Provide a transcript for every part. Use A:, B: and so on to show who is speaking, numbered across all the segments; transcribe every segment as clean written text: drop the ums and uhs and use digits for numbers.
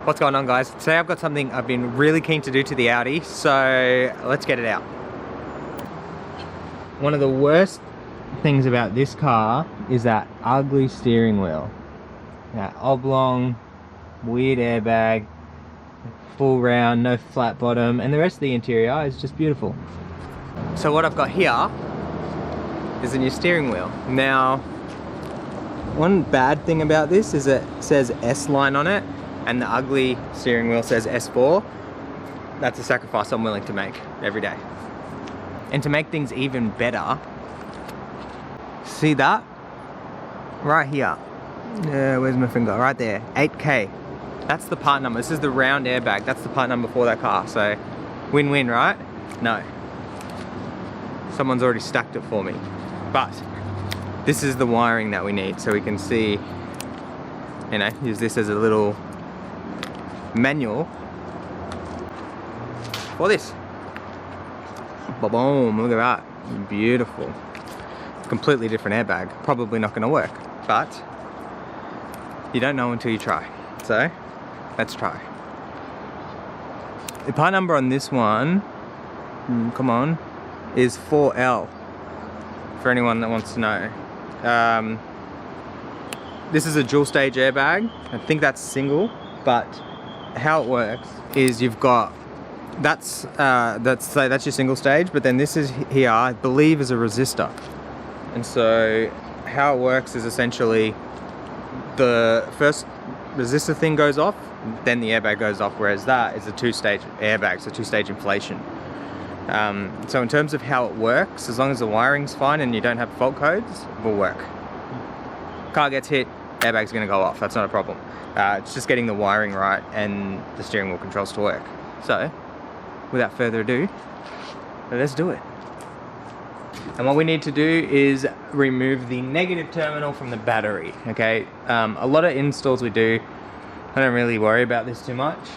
A: What's going on, guys? Today I've got something I've been really keen to do to the Audi, so let's get it out. One of the worst things about this car is that ugly steering wheel. That oblong, weird airbag, full round, no flat bottom, and the rest of the interior is just beautiful. So what I've got here is a new steering wheel. Now, one bad thing about this is it says S-line on it, and the ugly steering wheel says S4. That's a sacrifice I'm willing to make every day. And to make things even better, see that? Right here. Where's my finger? Right there. 8K. That's the part number. This is the round airbag. That's the part number for that car. So, win-win, right? No. Someone's already stacked it for me. But, this is the wiring that we need. So we can see, you know, use this as a little manual for this. Boom, look at that. Beautiful. Completely different airbag. Probably not going to work, but you don't know until you try. So let's try. The part number on this one, come on, is 4L, for anyone that wants to know. This is a dual stage airbag. I think that's single, but how it works is you've got that's your single stage, but then this is here, I believe, is a resistor. And so how it works is essentially the first resistor thing goes off, then the airbag goes off, whereas that is a two-stage airbag, so two-stage inflation. So in terms of how it works, as long as the wiring's fine and you don't have fault codes, it will work. Car gets hit, airbag's gonna go off, that's not a problem. It's just getting the wiring right and the steering wheel controls to work. So, without further ado, let's do it. And what we need to do is remove the negative terminal from the battery, okay? A lot of installs we do, I don't really worry about this too much.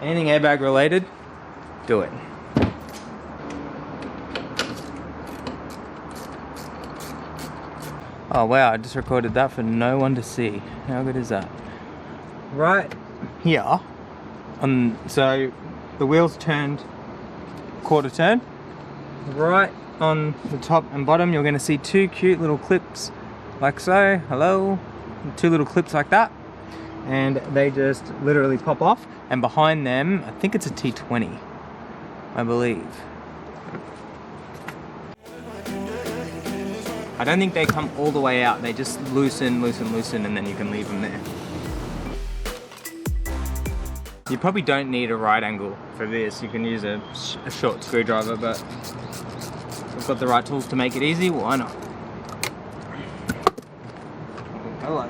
A: Anything airbag related, do it. Oh wow, I just recorded that for no one to see. How good is that? Right here, so the wheel's turned quarter turn. Right on the top and bottom, you're going to see two cute little clips like so. Hello. Two little clips like that. And they just literally pop off. And behind them, I think it's a T20, I believe. I don't think they come all the way out. They just loosen, and then you can leave them there. You probably don't need a right angle for this. You can use a short screwdriver, but we've got the right tools to make it easy. Why not? Hello.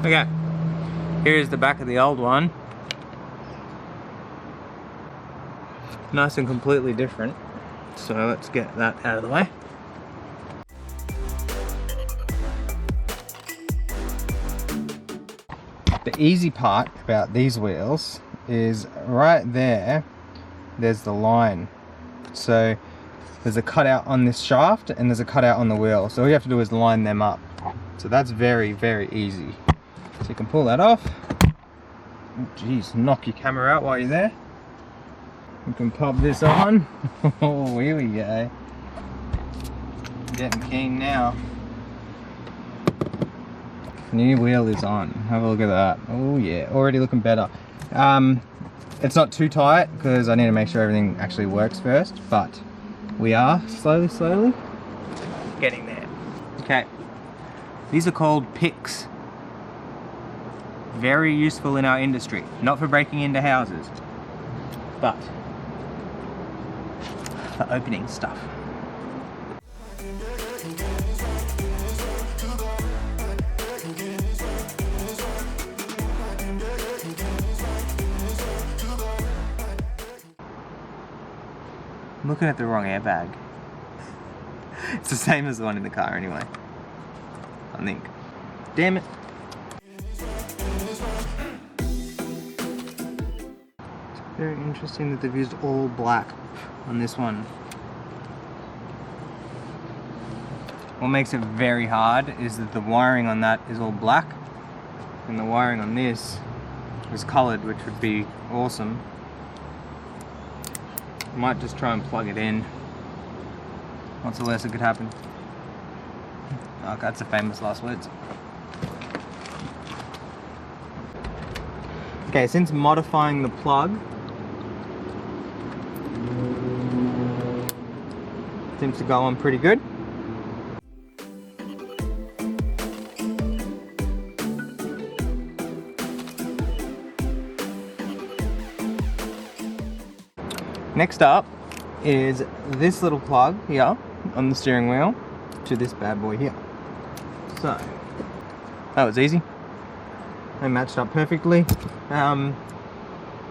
A: Okay, here's the back of the old one. Nice and completely different. So let's get that out of the way. The easy part about these wheels is right there, there's the line. So there's a cutout on this shaft and there's a cutout on the wheel. So all you have to do is line them up. So that's very, very easy. So you can pull that off. Jeez, knock your camera out while you're there. You can pop this on. Oh, here we go. Getting keen now. New wheel is on. Have a look at that. Oh yeah, already looking better. It's not too tight because I need to make sure everything actually works first, but we are slowly getting there. Okay, these are called picks. Very useful in our industry. Not for breaking into houses, but for opening stuff. I'm looking at the wrong airbag. It's the same as the one in the car anyway, I think. Damn it. It's very interesting that they've used all black on this one. what makes it very hard is that the wiring on that is all black, and the wiring on this is coloured, which would be awesome. I might just try and plug it in. What's the worst that could happen? Oh, that's the famous last words. Okay, since modifying the plug, seems to go on pretty good. Next up is this little plug here on the steering wheel to this bad boy here. So, that was easy. They matched up perfectly.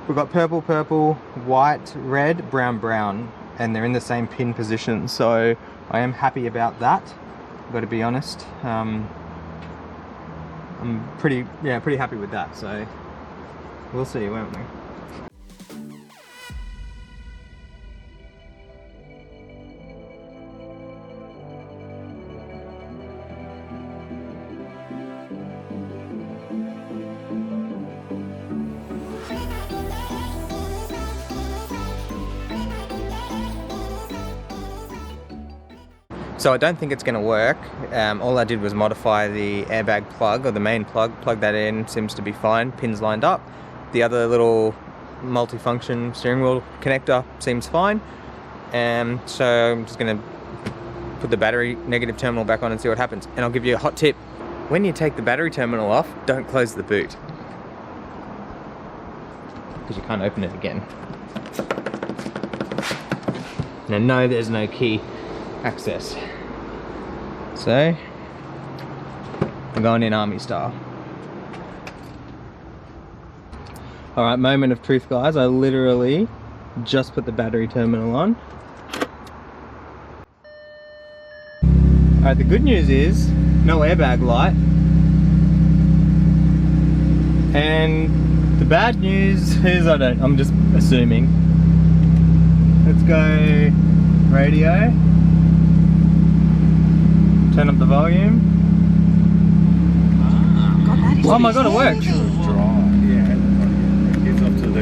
A: We've got purple, purple, white, red, brown, brown, and they're in the same pin position. So I am happy about that. I've got to be honest. I'm pretty happy with that. So we'll see, won't we? So I don't think it's going to work. All I did was modify the airbag plug, or the main plug that in, seems to be fine, pins lined up. The other little multi-function steering wheel connector seems fine. So I'm just going to put the battery negative terminal back on and see what happens. And I'll give you a hot tip. When you take the battery terminal off, don't close the boot, because you can't open it again. Now no, there's no key access. So I'm going in army style. Alright, moment of truth guys, I literally just put the battery terminal on. Alright, the good news is no airbag light, and the bad news is I'm just assuming. Let's go radio. Turn up the volume. Oh my god, it works!
B: It's up to the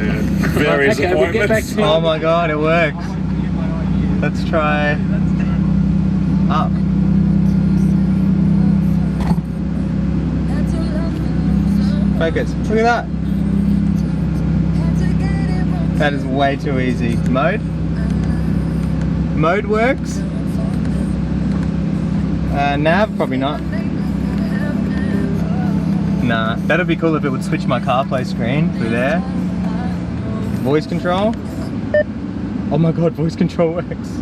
B: various appointments.
A: Oh my god, it works. Let's try up. Focus. Look at that. That is way too easy. Mode? Mode works. Nav? Probably not. Nah. That'd be cool if it would switch my CarPlay screen through there. Voice control. Oh my god, voice control works.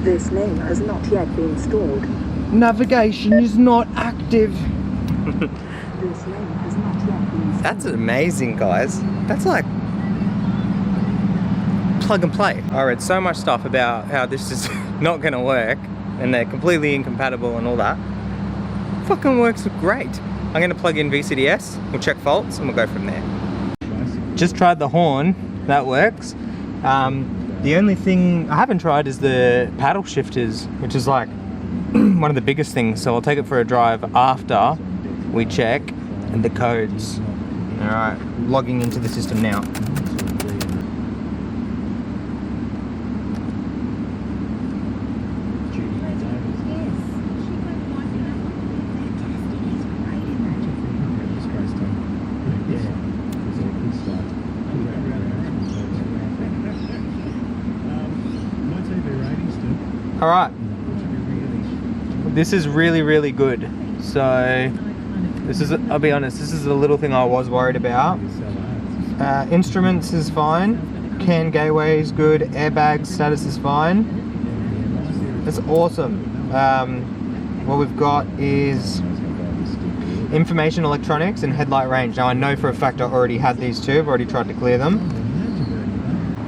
C: This name has not yet been stored.
A: Navigation is not active.
C: This name has not yet been stored.
A: That's amazing, guys. That's like plug and play. I read so much stuff about how this is not gonna work and they're completely incompatible and all that. Fucking works great. I'm gonna plug in VCDS, we'll check faults and we'll go from there. Just tried the horn, that works. The only thing I haven't tried is the paddle shifters, which is like one of the biggest things, so I'll take it for a drive after we check the codes. Alright, logging into the system now. Alright, this is really good. So this is, I'll be honest, this is the little thing I was worried about. Instruments is fine, CAN gateway is good, airbag status is fine. It's awesome. What we've got is information electronics and headlight range. Now I know for a fact I already had these two, I've already tried to clear them.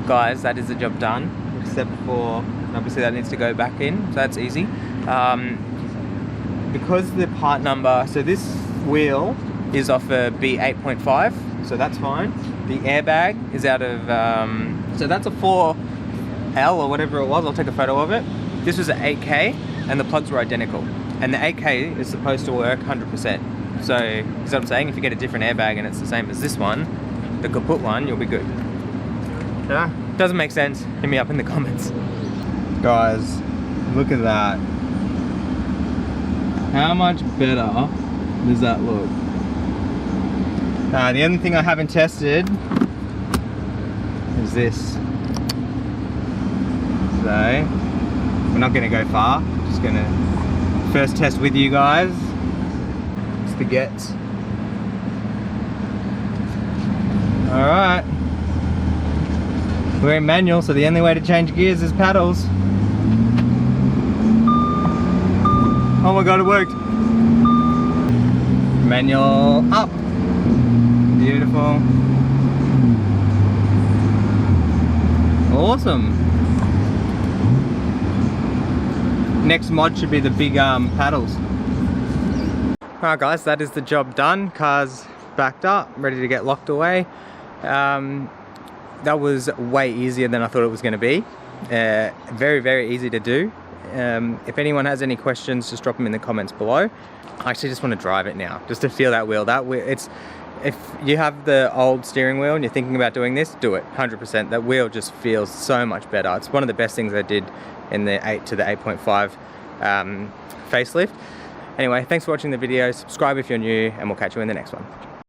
A: Guys, that is the job done, except for obviously that needs to go back in, so that's easy. Because the part number, so this wheel is off a B8.5, so that's fine. The airbag is out of, so that's a 4L or whatever it was, I'll take a photo of it. This was an 8K, and the plugs were identical. And the 8K is supposed to work 100%. So, you know what I'm saying? If you get a different airbag and it's the same as this one, the kaput one, you'll be good. Yeah? Doesn't make sense? Hit me up in the comments. Guys, look at that. How much better does that look? The only thing I haven't tested is this. So, we're not gonna go far. Just gonna first test with you guys. It's the Gets. Alright. We're in manual, so the only way to change gears is paddles. Oh my god, it worked! Manual up. Beautiful. Awesome. Next mod should be the big paddles. Alright guys, that is the job done. Car's backed up, ready to get locked away. That was way easier than I thought it was going to be. Very, very easy to do. If anyone has any questions, just drop them in the comments below. I actually just want to drive it now, just to feel that wheel. If you have the old steering wheel and you're thinking about doing this, do it, 100%. That wheel just feels so much better. It's one of the best things I did in the 8 to the 8.5 facelift. Anyway, thanks for watching the video. Subscribe if you're new, and we'll catch you in the next one.